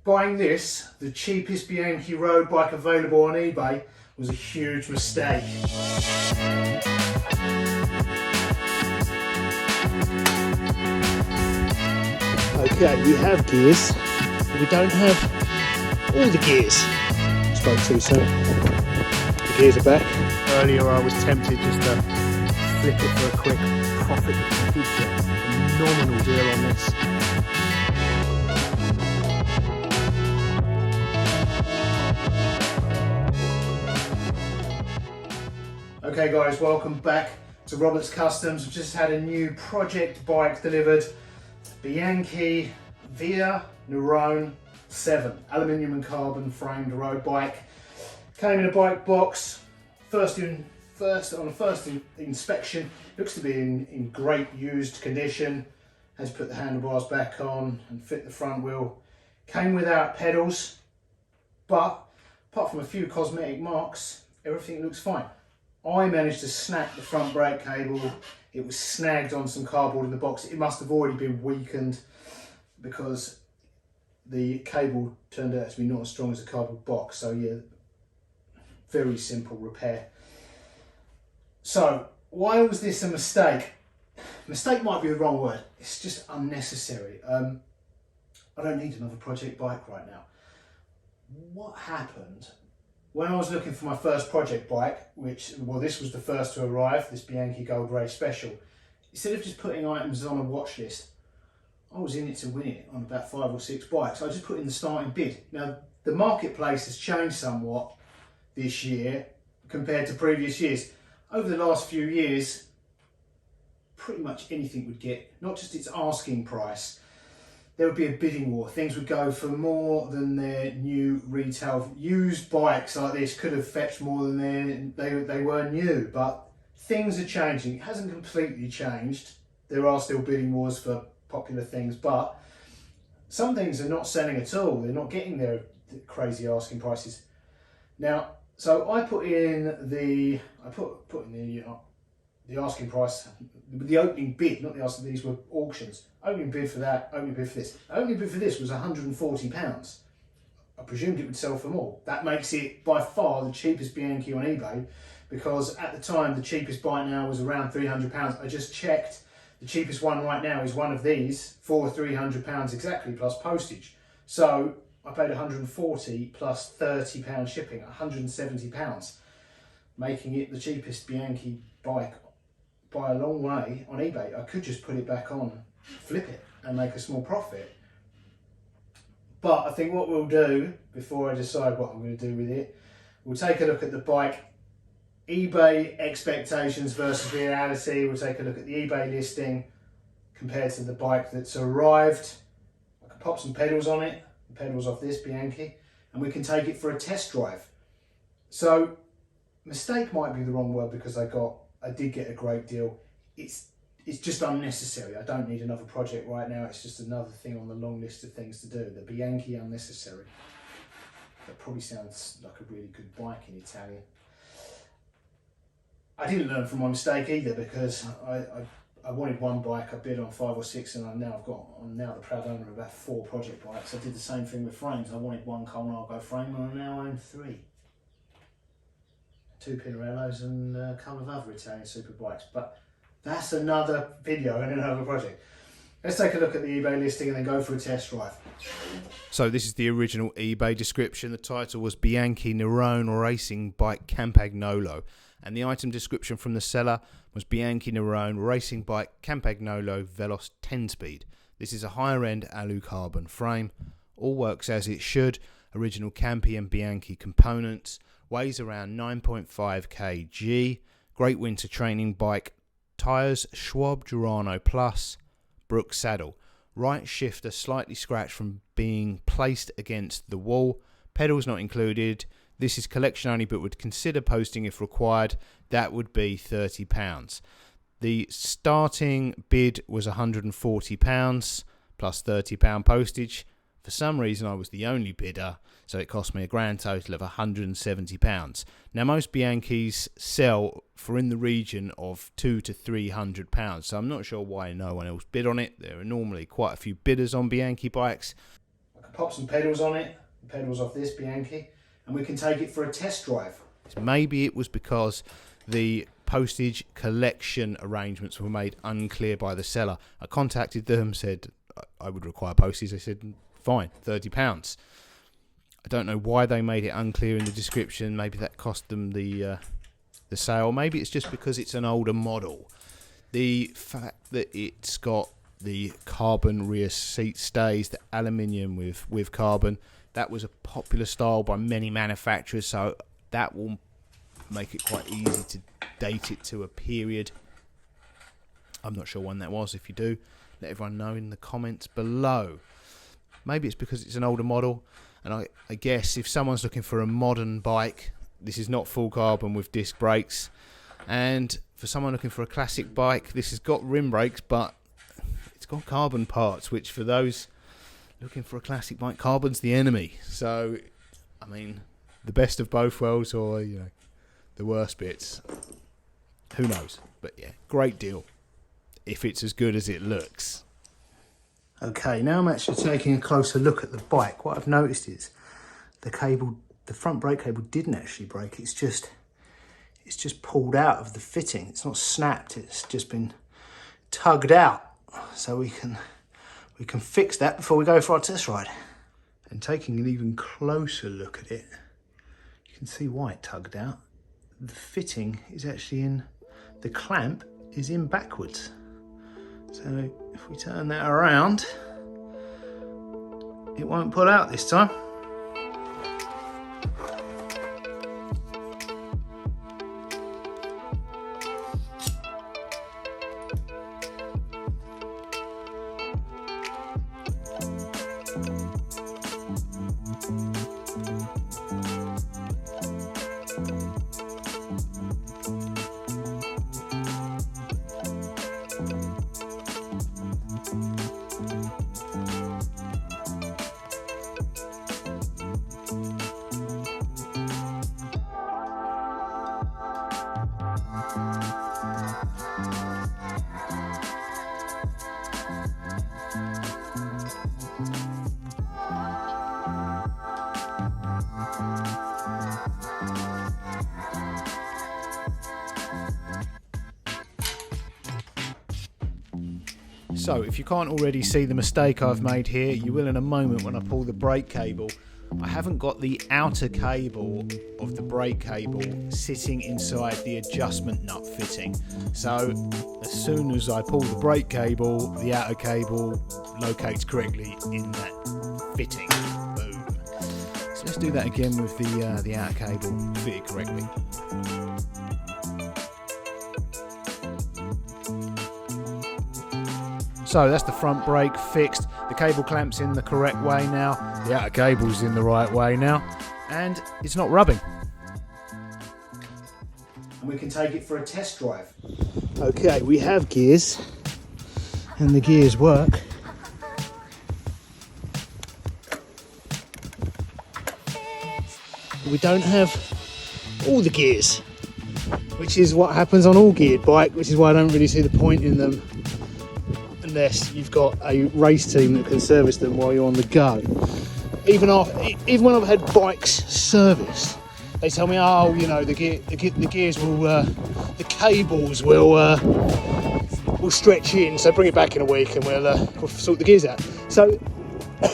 Buying this, the cheapest Bianchi road bike available on eBay, was a huge mistake. Okay, we have gears, but we don't have all the gears. Spoke too soon. The gears are back. Earlier I was tempted just to flip it for a quick profit. You could get a phenomenal deal on this. Okay guys, welcome back to Roberts Customs. We've just had a new project bike delivered. Bianchi Via Nerone 7, aluminium and carbon framed road bike. Came in a bike box. First inspection, looks to be in great used condition. Has put the handlebars back on and fit the front wheel. Came without pedals, but apart from a few cosmetic marks, everything looks fine. I managed to snap the front brake cable. It was snagged on some cardboard in the box. It must have already been weakened because the cable turned out to be not as strong as a cardboard box. So yeah, very simple repair. So why was this a mistake? Mistake might be the wrong word. It's just unnecessary. I don't need another project bike right now. What happened? When I was looking for my first project bike, this was the first to arrive, this Bianchi Gold Ray Special, instead of just putting items on a watch list, I was in it to win it on about 5 or 6 bikes. I just put in the starting bid. Now, the marketplace has changed somewhat this year compared to previous years. Over the last few years, pretty much anything would get, not just its asking price, there would be a bidding war. Things would go for more than their new retail. Used bikes like this could have fetched more than they were new, but things are changing. It hasn't completely changed. There are still bidding wars for popular things, but some things are not selling at all. They're not getting their crazy asking prices. Now, so I put in the asking price, the opening bid, not the asking, these were auctions. Opening bid for that, opening bid for this. Opening bid for this was £140. I presumed it would sell for more. That makes it by far the cheapest Bianchi on eBay, because at the time the cheapest bike now was around £300. I just checked, the cheapest one right now is one of these for £300 exactly, plus postage. So I paid £140 plus £30 shipping, £170, making it the cheapest Bianchi bike by a long way on eBay. I could just put it back on, flip it and make a small profit. But I think what we'll do, before I decide what I'm going to do with it, we'll take a look at the bike, eBay expectations versus reality. We'll take a look at the eBay listing compared to the bike that's arrived. I can pop some pedals on it, the pedals off this Bianchi, and we can take it for a test drive. So mistake might be the wrong word, because I did get a great deal. It's just unnecessary. I don't need another project right now. It's just another thing on the long list of things to do. The Bianchi unnecessary. That probably sounds like a really good bike in Italian. I didn't learn from my mistake either, because I wanted one bike. I bid on 5 or 6, and I'm now the proud owner of about 4 project bikes. I did the same thing with frames. I wanted one Colnago frame, and I now own 3. 2 Pinarellos and a couple of other Italian superbikes, but that's another video and another project. Let's take a look at the eBay listing and then go for a test drive. So this is the original eBay description. The title was Bianchi Nerone Racing Bike Campagnolo, and the item description from the seller was Bianchi Nerone Racing Bike Campagnolo Veloz 10-speed. This is a higher end alu carbon frame. All works as it should. Original Campi and Bianchi components. Weighs around 9.5 kg. Great winter training bike. Tyres Schwab Durano Plus. Brooks saddle. Right shifter slightly scratched from being placed against the wall. Pedals not included. This is collection only, but would consider posting if required. That would be £30. The starting bid was £140 plus £30 postage. For some reason I was the only bidder, so it cost me a grand total of £170. Now most Bianchis sell for in the region of £200 to £300, so I'm not sure why no one else bid on it. There are normally quite a few bidders on Bianchi bikes. I can pop some pedals on it, pedals off this Bianchi, and we can take it for a test drive. Maybe it was because the postage collection arrangements were made unclear by the seller. I contacted them, said I would require postage. They said, fine, £30. I don't know why they made it unclear in the description. Maybe that cost them the sale. Maybe it's just because it's an older model. The fact that it's got the carbon rear seat stays, the aluminium with carbon, that was a popular style by many manufacturers, so that will make it quite easy to date it to a period. I'm not sure when that was. If you do, let everyone know in the comments below. Maybe it's because it's an older model, and I guess if someone's looking for a modern bike, this is not full carbon with disc brakes, and for someone looking for a classic bike, this has got rim brakes, but it's got carbon parts, which for those looking for a classic bike, carbon's the enemy. So, I mean, the best of both worlds, or the worst bits, who knows? But yeah, great deal if it's as good as it looks. Okay, now I'm actually taking a closer look at the bike. What I've noticed is the front brake cable didn't actually break. It's just pulled out of the fitting. It's not snapped. It's just been tugged out. So we can fix that before we go for our test ride. And taking an even closer look at it, you can see why it tugged out. The fitting is actually in, the clamp is in backwards. So if we turn that around, it won't pull out this time. So if you can't already see the mistake I've made here, you will in a moment when I pull the brake cable. I haven't got the outer cable of the brake cable sitting inside the adjustment nut fitting. So as soon as I pull the brake cable, the outer cable locates correctly in that fitting. Boom. So let's do that again with the outer cable fitted correctly. So that's the front brake fixed. The cable clamp's in the correct way now. The outer cable's in the right way now. And it's not rubbing. And we can take it for a test drive. Okay, we have gears. And the gears work. We don't have all the gears, which is what happens on all geared bike, which is why I don't really see the point in them unless you've got a race team that can service them while you're on the go. Even when I've had bikes serviced, they tell me, oh, you know, the gears will, the cables will stretch in, so bring it back in a week and we'll sort the gears out. So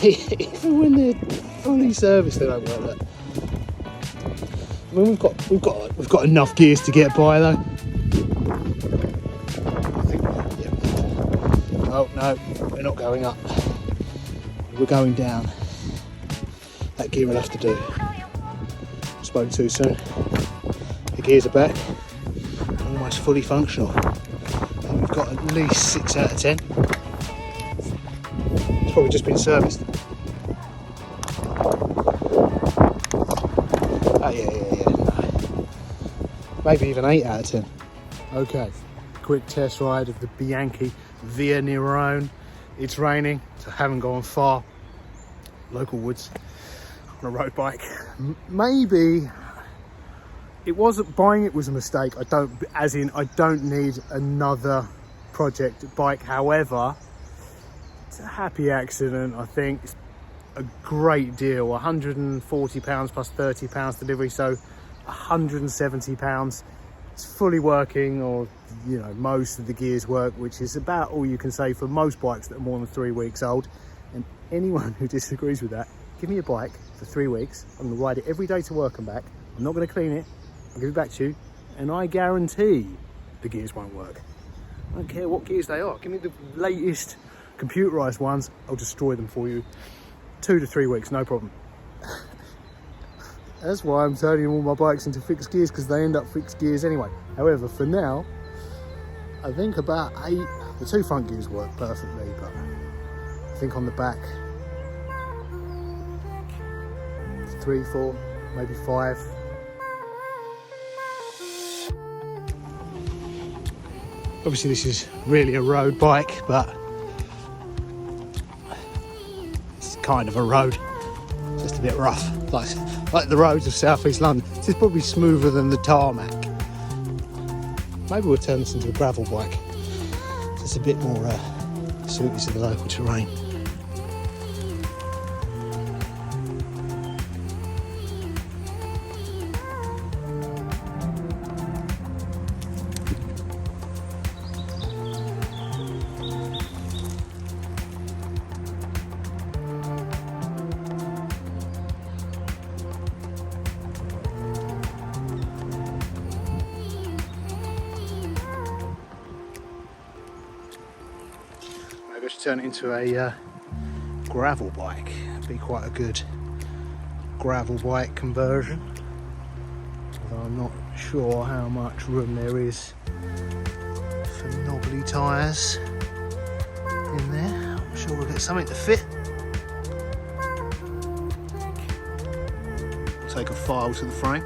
even when they're fully serviced, they don't work. That. I mean, we've got enough gears to get by though. Oh no, we're not going up. We're going down. That gear will have to do. Spoke too soon. The gears are back, almost fully functional. And we've got at least 6 out of 10. It's probably just been serviced. Oh yeah. No. Maybe even 8 out of 10. Okay, quick test ride of the Bianchi Via Nerone. It's raining, so I haven't gone far. Local woods on a road bike. Maybe it wasn't buying it was a mistake. I don't need another project bike. However, it's a happy accident. I think a great deal. £140 plus £30 delivery, so £170. It's fully working, or you know, most of the gears work, which is about all you can say for most bikes that are more than 3 weeks old. And anyone who disagrees with that, give me a bike for 3 weeks. I'm going to ride it every day to work and back. I'm not going to clean it. I'll give it back to you, and I guarantee the gears won't work. I don't care what gears they are. Give me the latest computerized ones. I'll destroy them for you. 2 to 3 weeks, no problem. That's why I'm turning all my bikes into fixed gears, because they end up fixed gears anyway. However, for now, I think about 8. The 2 front gears work perfectly, but I think on the back, 3, 4, maybe 5. Obviously this is really a road bike, but it's kind of a road, just a bit rough, like the roads of South East London. This is probably smoother than the tarmac. Maybe we'll turn this into a gravel bike. It's a bit more suited to the local terrain. Maybe I should turn it into a gravel bike. It'd be quite a good gravel bike conversion. Although I'm not sure how much room there is for knobbly tyres in there. I'm sure we'll get something to fit. I'll take a file to the frame.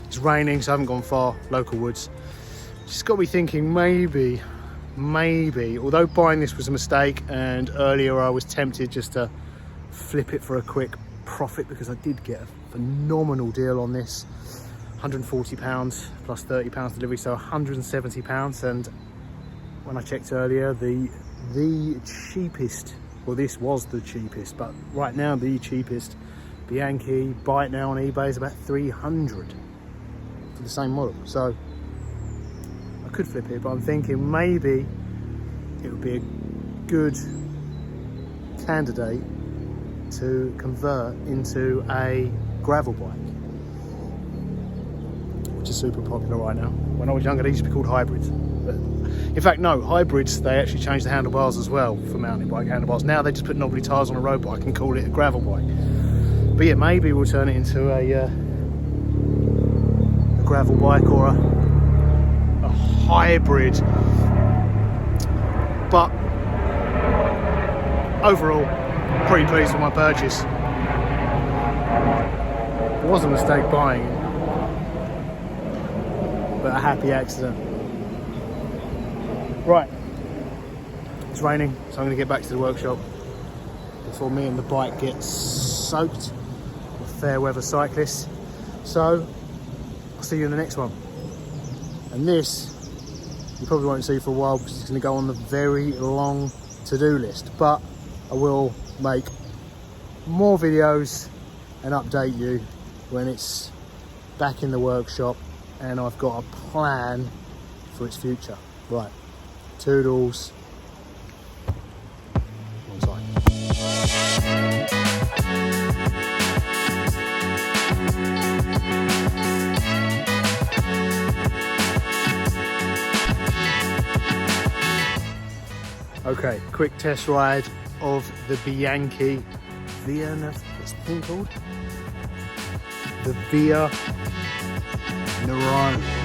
It's raining, so I haven't gone far, local woods. Just got me thinking, maybe, although buying this was a mistake, and earlier I was tempted just to flip it for a quick profit, because I did get a phenomenal deal on this. £140 plus £30 delivery, so £170. And when I checked earlier, the cheapest, well, this was the cheapest, but right now the cheapest Bianchi bike now on eBay is about 300 for the same model. So I could flip it, but I'm thinking maybe it would be a good candidate to convert into a gravel bike, which is super popular right now. When I was younger, they used to be called hybrids. But in fact, no, hybrids, they actually changed the handlebars as well for mountain bike handlebars. Now they just put knobbly tyres on a road bike and call it a gravel bike. But yeah, maybe we'll turn it into a gravel bike or a hybrid. But overall, pretty pleased with my purchase. It was a mistake buying it, but a happy accident. Right, it's raining, so I'm going to get back to the workshop before me and the bike get soaked with fair weather cyclists. So I'll see you in the next one. And this you probably won't see for a while, because it's going to go on the very long to-do list, but I will make more videos and update you when it's back in the workshop and I've got a plan for its future. Right, toodles. One time. Okay, quick test ride of the Bianchi Via, what's the thing called? The Via Nerone.